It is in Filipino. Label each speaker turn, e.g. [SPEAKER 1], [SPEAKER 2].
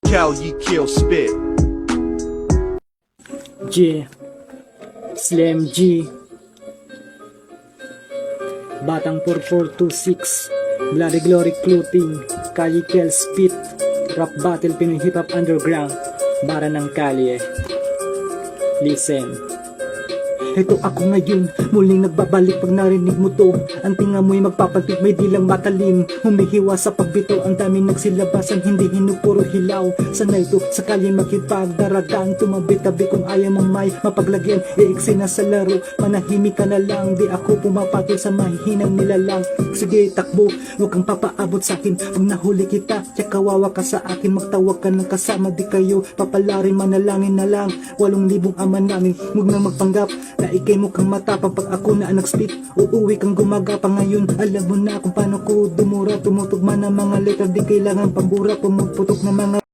[SPEAKER 1] Cal, you kill spit.
[SPEAKER 2] G Slim G Batang 4426 Bloody Glory Clothing Kali Kel Spit Rap Battle Pinoy Hip Hop Underground Bara ng Kalye. Listen. Ito ako ngayon, muling nagbabalik pag narinig mo to. Ang tinga mo'y magpapatik, may dilang matalim. Humihiwa sa pagbito, ang daming nagsilabasan, hindi hinupuro hilaw. Sana ito, sakali makipagdaragan, tumabi-tabi kung ayaw mong may mapaglagyan. Iiksi na sa laro, manahimik ka na lang. Di ako pumapatol sa mahihinang nilalang. Sige, takbo, huwag kang papaabot sa akin. Pag nahuli kita, tiyak kawawa ka sa akin. Magtawag ka ng kasama, di kayo papalarin, manalangin na lang. 8,000 ama namin, huwag na magpanggap na ikay mukhang matapang. Pag ako na nag-spit, uuwi kang gumagapang. Ngayon, alam mo na kung paano ko dumura. Tumutugma ng mga letra, di kailangan pambura. Pumuputok ng mga